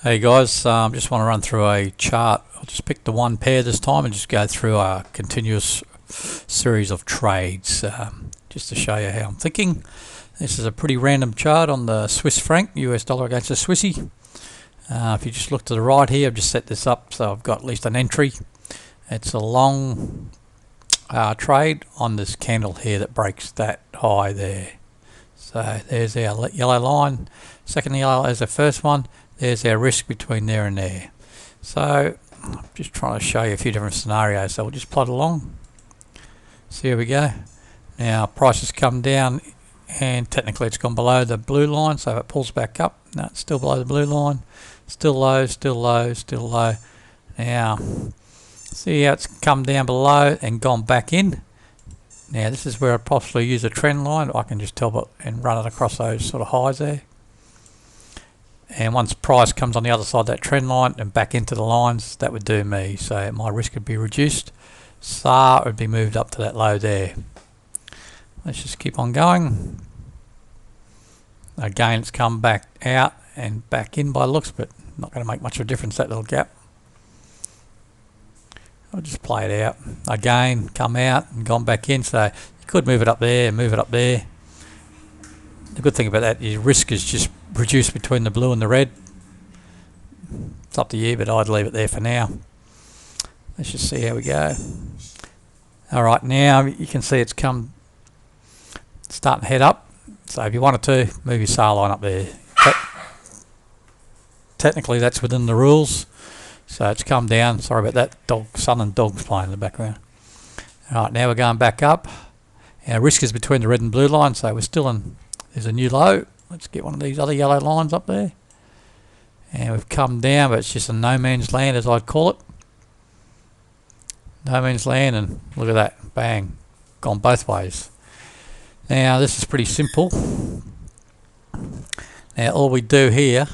Hey guys, just want to run through a chart. I'll just pick the one pair this time and just go through a continuous series of trades just to show you how I'm thinking. This is a pretty random chart on the Swiss franc, US dollar against the Swissy. If you just look to the right here, I've just set this up so I've got at least an entry. It's a long trade on this candle here that breaks that high there. So there's our yellow line, second yellow as the first one. There's our risk between there and there. So I'm just trying to show you a few different scenarios. So we'll just plot along. So here we go. Now price has come down and technically it's gone below the blue line. So if it pulls back up, no, it's still below the blue line. Still low, still low, still low. Now see how it's come down below and gone back in. Now this is where I'd possibly use a trend line. I can just tell it and run it across those sort of highs there. And once price comes on the other side of that trend line and back into the lines, that would do me. So my risk would be reduced. SAR would be moved up to that low there. Let's just keep on going. Again, it's come back out and back in by looks, but not going to make much of a difference, that little gap. I'll just play it out. Again, come out and gone back in. So you could move it up there, move it up there. The good thing about that is risk is just reduced between the blue and the red. It's up to you, but I'd leave it there for now. Let's just see how we go. Alright, now you can see it's starting to head up. So if you wanted to, move your SAR line up there. Technically that's within the rules. So it's come down. Sorry about that. Son and dog's playing in the background. Alright, now we're going back up. Our risk is between the red and blue line, so we're still in. There's a new low. Let's get one of these other yellow lines up there. And we've come down, but it's just a no man's land, as I'd call it. No man's land, and look at that. Bang. Gone both ways. Now, this is pretty simple. Now, all we do here,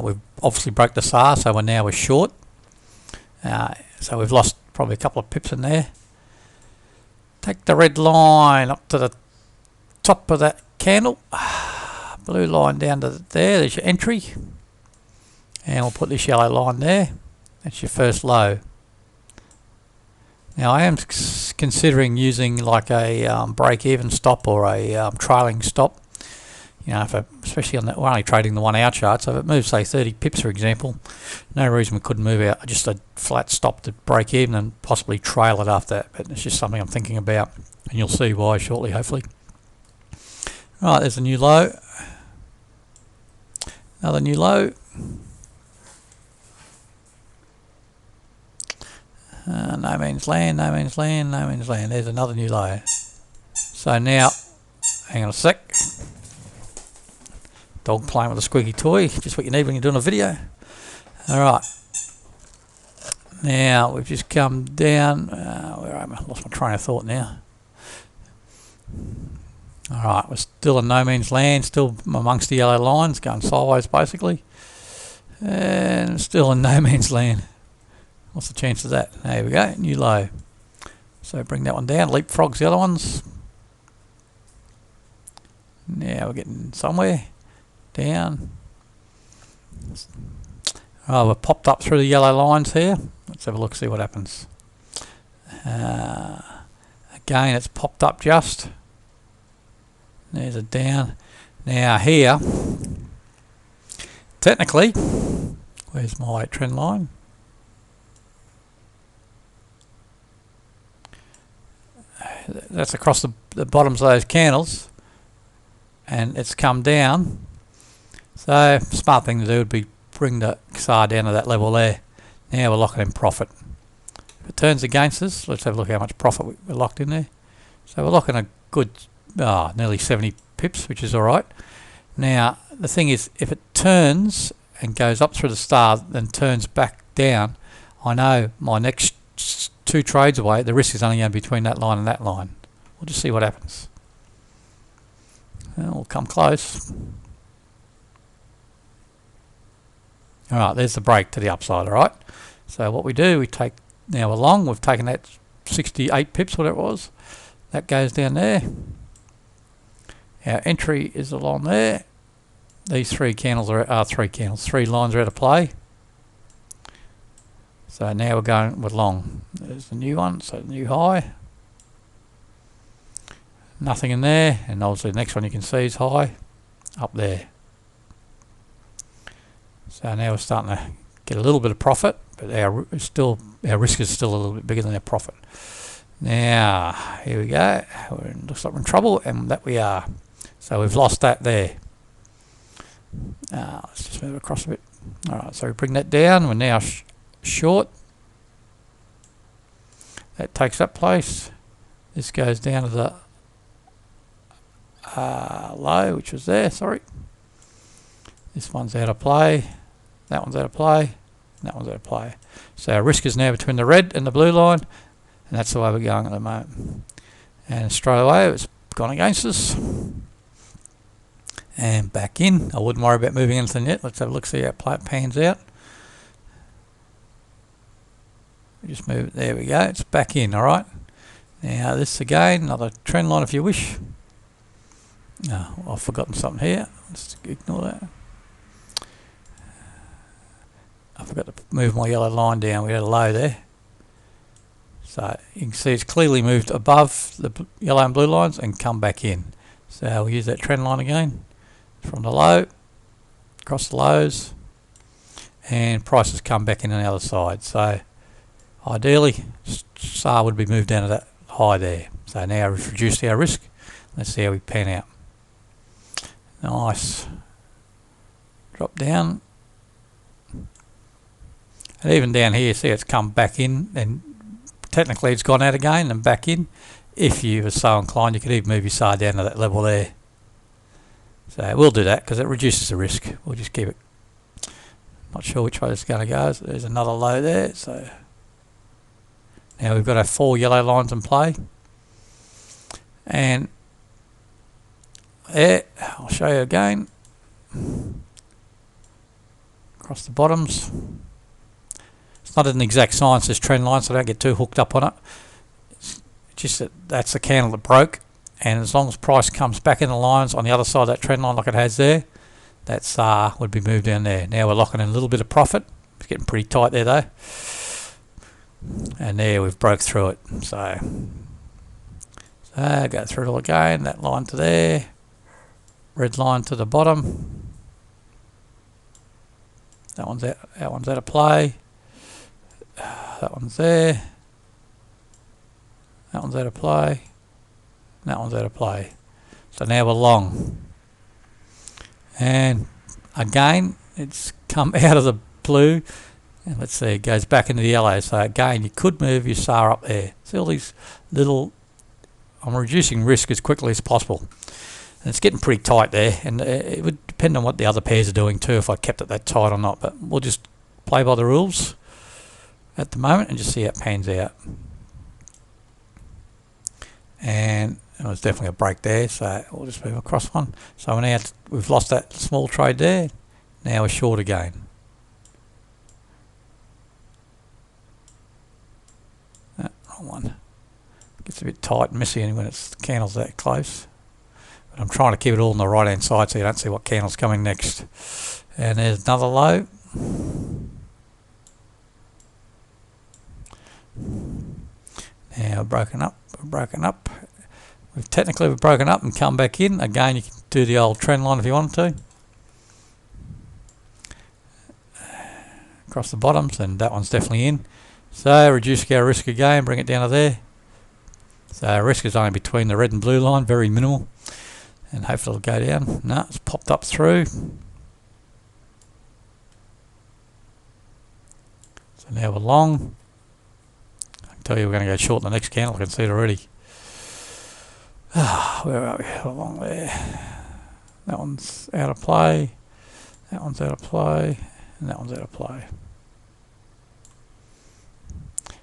we've obviously broke the SAR, so we're short. So we've lost probably a couple of pips in there. Take the red line up to the top of that candle. Blue line down to there. There's your entry. And we'll put this yellow line there. That's your first low. Now I am considering using like a break-even stop or a trailing stop. You know, especially on that, we're only trading the 1 hour chart, so if it moves say 30 pips for example, no reason we couldn't move out just a flat stop to break even and possibly trail it after that. But it's just something I'm thinking about, and you'll see why shortly, hopefully. Right, there's a new low. Another new low. No man's land, no man's land, no man's land. There's another new low. So now, hang on a sec. Dog playing with a squeaky toy. Just what you need when you're doing a video. Alright. Now, we've just come down. Where am I? Lost my train of thought now. Alright, we're still in no man's land, still amongst the yellow lines, going sideways basically. And still in no man's land. What's the chance of that? There we go, new low. So bring that one down, leapfrogs the other ones. Now we're getting somewhere. Down. Oh, we've popped up through the yellow lines here. Let's have a look, see what happens. Again, it's popped up just. There's a down. Now here, technically, where's my trend line? That's across the bottoms of those candles, and it's come down. So smart thing to do would be bring the SAR down to that level there. Now we're locking in profit. If it turns against us, let's have a look how much profit we're locked in there. So we're locking a good nearly 70 pips, which is alright. Now the thing is, if it turns and goes up through the star then turns back down, I know my next 2 trades away the risk is only going to be between that line and that line. We'll just see what happens. We'll come close. Alright, there's the break to the upside, alright. So what we do, we take, now we're long, we've taken that 68 pips, whatever it was. That goes down there. Our entry is along there. These three lines are out of play. So now we're going with long. There's the new one, so new high. Nothing in there, and obviously the next one you can see is high up there. So now we're starting to get a little bit of profit, but our risk is still a little bit bigger than our profit. Now here we go. Looks like we're in trouble, and that we are. So we've lost that there. Let's just move across a bit. Alright, so we bring that down. We're now short. That takes that place. This goes down to the low, which was there, sorry. This one's out of play. That one's out of play. And that one's out of play. So our risk is now between the red and the blue line, and that's the way we're going at the moment. And straight away it's gone against us. And back in. I wouldn't worry about moving anything yet. Let's have a look, see how it pans out. Just move it. There we go. It's back in. All right. Now this again, another trend line if you wish. Oh, I've forgotten something here. Let's ignore that. I forgot to move my yellow line down. We had a low there. So you can see it's clearly moved above the yellow and blue lines and come back in. So we'll use that trend line again. From the low, across the lows, and prices come back in on the other side. So ideally, SAR would be moved down to that high there. So now we've reduced our risk. Let's see how we pan out. Nice. Drop down. And even down here, see it's come back in, and technically it's gone out again and back in. If you were so inclined, you could even move your SAR down to that level there. So we'll do that because it reduces the risk. We'll just keep it. Not sure which way it's going to go. So there's another low there. So now we've got our 4 yellow lines in play. And there, I'll show you again. Across the bottoms. It's not an exact science, this trend line, so don't get too hooked up on it. It's just that that's the candle that broke. And as long as price comes back in the lines on the other side of that trend line like it has there, that SAR would be moved down there. Now we're locking in a little bit of profit. It's getting pretty tight there though. And there we've broke through it. So go through it all again. That line to there. Red line to the bottom. That one's out of play. That one's there. That one's out of play. That one's out of play. So now we're long. And again, it's come out of the blue. And let's see, it goes back into the yellow. So again, you could move your SAR up there. See all these little... I'm reducing risk as quickly as possible. And it's getting pretty tight there. And it would depend on what the other pairs are doing too, if I kept it that tight or not. But we'll just play by the rules at the moment and just see how it pans out. And it was definitely a break there, so we'll just move across one. So now we've lost that small trade there. Now we're short again. Wrong one. Gets a bit tight and messy when it's candles that close. But I'm trying to keep it all on the right hand side so you don't see what candle's coming next. And there's another low. Now we've broken up. We've broken up and come back in. Again, you can do the old trend line if you want to. Across the bottoms, and that one's definitely in. So reduce our risk again, bring it down to there. So our risk is only between the red and blue line, very minimal. And hopefully it'll go down. No, it's popped up through. So now we're long. I can tell you we're going to go short in the next candle. I can see it already. Where are we? Along there. That one's out of play. That one's out of play. And that one's out of play.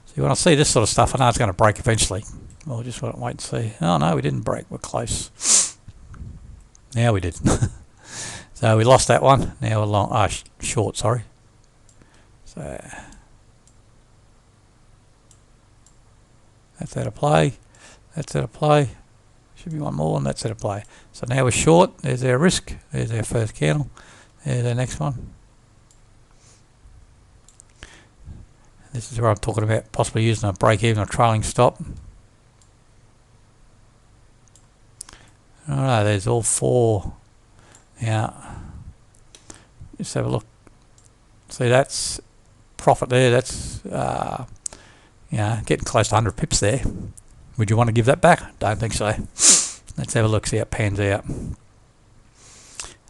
So when I see this sort of stuff, I know it's going to break eventually. We'll just wait and see. Oh no, we didn't break. We're close. Now we did. So we lost that one. Now we're long. Short, sorry. So that's out of play. That's out of play. Should be one more, and that's out of play. So now we're short. There's our risk. There's our first candle. There's our next one. This is where I'm talking about possibly using a break even or trailing stop. Alright, there's all four. Now, just have a look. See, that's profit there. That's getting close to 100 pips there. Would you want to give that back? Don't think so. Let's have a look, see how it pans out.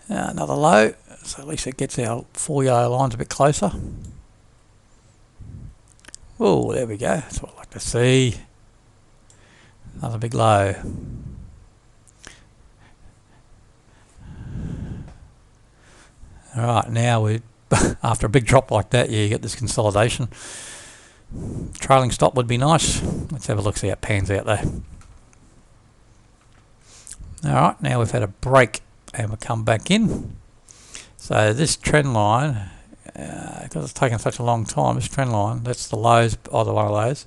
Another low, so at least it gets our 4 yellow lines a bit closer. Oh, there we go. That's what I like to see. Another big low. Alright, now we after a big drop like that, you get this consolidation. Trailing stop would be nice. Let's have a look, see how it pans out there. Alright, now we've had a break and we'll come back in. So this trend line, because it's taken such a long time, this trend line, that's the lows, either one of those,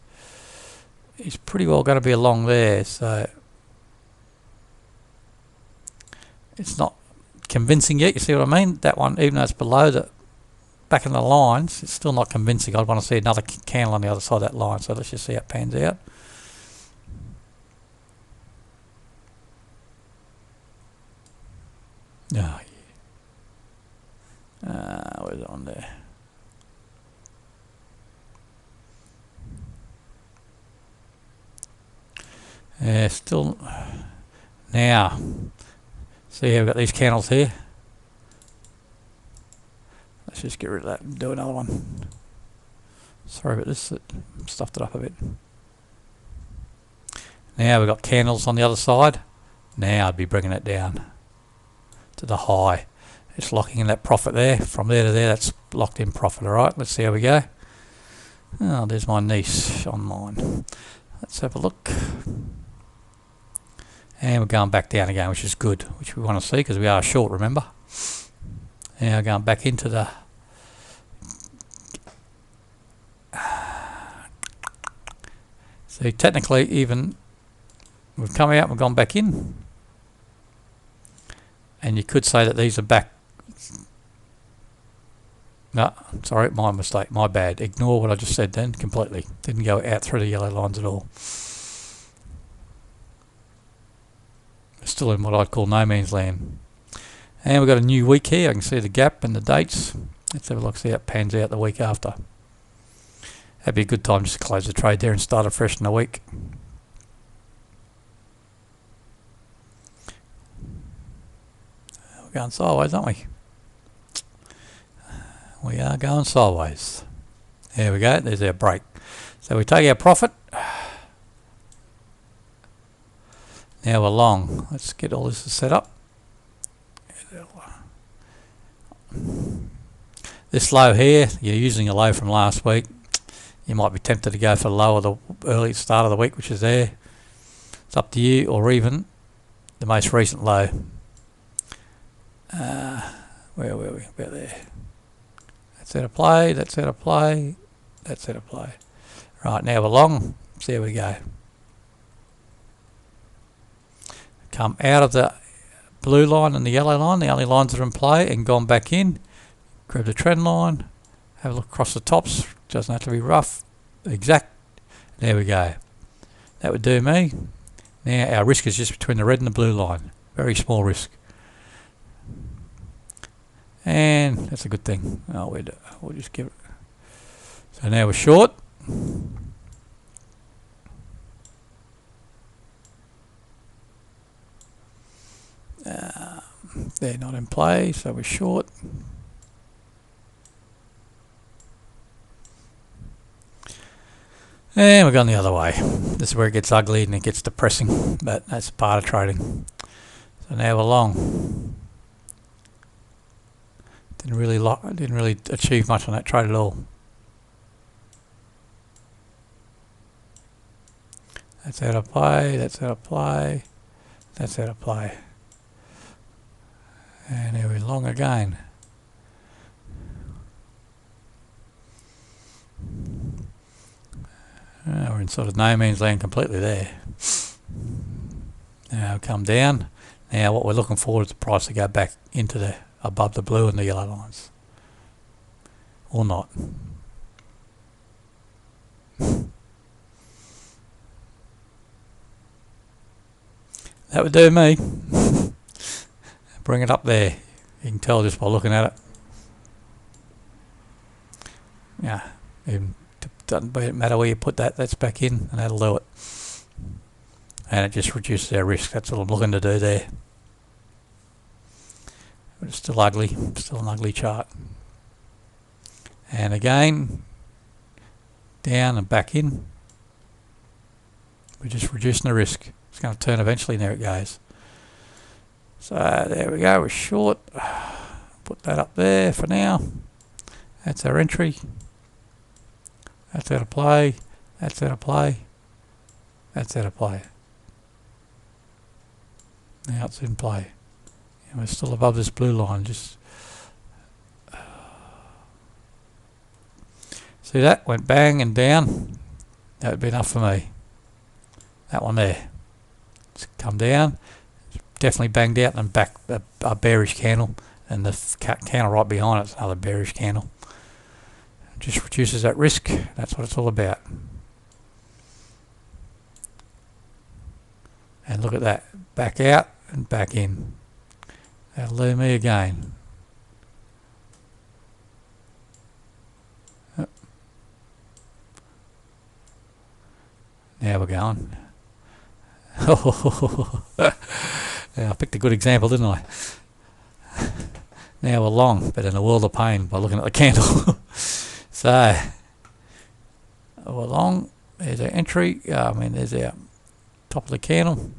is pretty well going to be along there. So it's not convincing yet, you see what I mean? That one, even though it's below the back in the lines, it's still not convincing. I'd want to see another candle on the other side of that line, so let's just see how it pans out. Oh, yeah. Where's it on there? Yeah, still. Now, see how we've got these candles here. Let's just get rid of that and do another one. Sorry about this, it stuffed it up a bit. Now we've got candles on the other side. Now I'd be bringing it down to the high. It's locking in that profit there. From there to there, that's locked in profit. Alright, let's see how we go. Oh, there's my niece online. Let's have a look. And we're going back down again, which is good, which we want to see because we are short, remember. Now going back into the see, technically even we've come out and we've gone back in, and you could say that these are back. No, sorry, my mistake, my bad. Ignore what I just said then completely. Didn't go out through the yellow lines at all. Still in what I'd call no man's land. And we've got a new week here. I can see the gap and the dates. Let's have a look, see how it pans out the week after. That'd be a good time just to close the trade there and start afresh in the week. We're going sideways, aren't we? We are going sideways. There we go, there's our break. So we take our profit. Now we're long. Let's get all this set up. This low here, you're using a low from last week. You might be tempted to go for the low of the early start of the week, which is there. It's up to you, or even the most recent low. Where were we? About there. That's out of play, that's out of play, that's out of play. Right, now we're long. See how we go. Come out of the blue line and the yellow line, the only lines that are in play, and gone back in. Grab the trend line, have a look across the tops, doesn't have to be rough, exact. There we go. That would do me. Now our risk is just between the red and the blue line. Very small risk. And that's a good thing. Oh, we'll just give it. So now we're short. They're not in play, so we're short. And we're going the other way. This is where it gets ugly and it gets depressing, but that's part of trading. So now we're long. Didn't really achieve much on that trade at all. That's out of play, that's out of play, that's out of play. And here we're long again. We're in sort of no man's land completely there. Now come down. Now what we're looking for is the price to go back into the above the blue and the yellow lines. Or not. That would do me. Bring it up there. You can tell just by looking at it. Yeah, it doesn't matter where you put that, that's back in, and that'll do it. And it just reduces our risk. That's what I'm looking to do there. But it's still ugly, still an ugly chart. And again, down and back in. We're just reducing the risk. It's going to turn eventually, and there it goes. So there we go, we're short. Put that up there for now. That's our entry. That's out of play. That's out of play. That's out of play. Now it's in play. And we're still above this blue line. Just see that? Went bang and down. That would be enough for me. That one there. It's come down. Definitely banged out and back a bearish candle. And the candle right behind it's another bearish candle. Just reduces that risk. That's what it's all about. And look at that. Back out and back in. That'll do me again. Yep. Now we're going. Yeah, I picked a good example, didn't I? Now we're long, but in a world of pain by looking at the candle. So we're long. There's our entry. There's our top of the candle.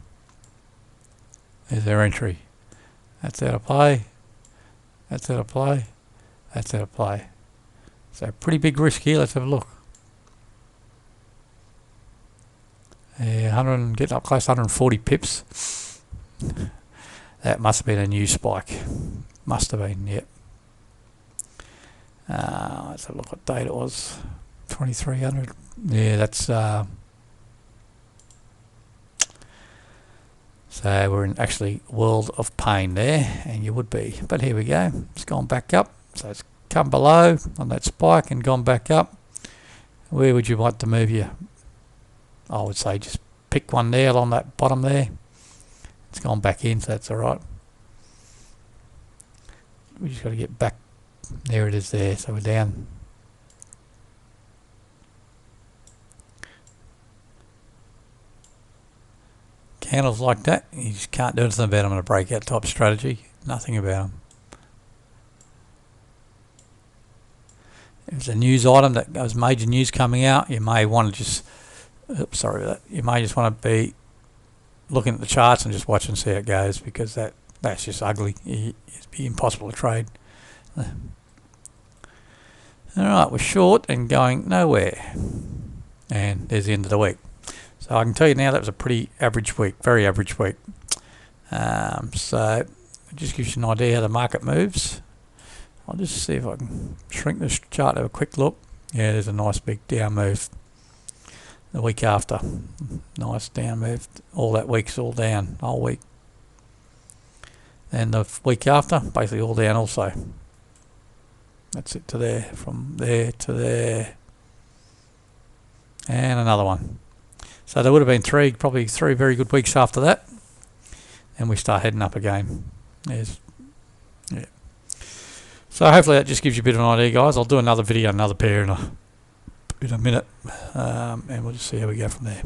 There's our entry. That's out of play. That's out of play. That's out of play. So pretty big risk here. Let's have a look. Yeah, 100, getting up close to 140 pips. That must have been a new spike. Must have been, yep. Let's have a look what date it was. 2300. Yeah, that's so we're in actually world of pain there, and you would be. But here we go. It's gone back up. So it's come below on that spike and gone back up. Where would you want to move you? I would say just pick one there along that bottom there. It's gone back in, so that's alright. We just got to get back. There it is there, so we're down. Candles like that, you just can't do anything about them in a breakout type strategy. Nothing about them. If it's a news item that has major news coming out, you may want to just, sorry about that, you may just want to be looking at the charts and just watch and see how it goes, because that's just ugly. It'd be impossible to trade. Alright, we're short and going nowhere. And there's the end of the week. So I can tell you now that was a pretty average week, very average week. So it just gives you an idea how the market moves. I'll just see if I can shrink this chart, have a quick look. Yeah, there's a nice big down move. The week after, nice down move. All that week's all down, whole week. And the week after, basically all down also. That's it to there, from there to there. And another one. So there would have been probably three very good weeks after that. And we start heading up again. Yeah. So hopefully that just gives you a bit of an idea, guys. I'll do another video, another pair in a minute. And we'll just see how we go from there.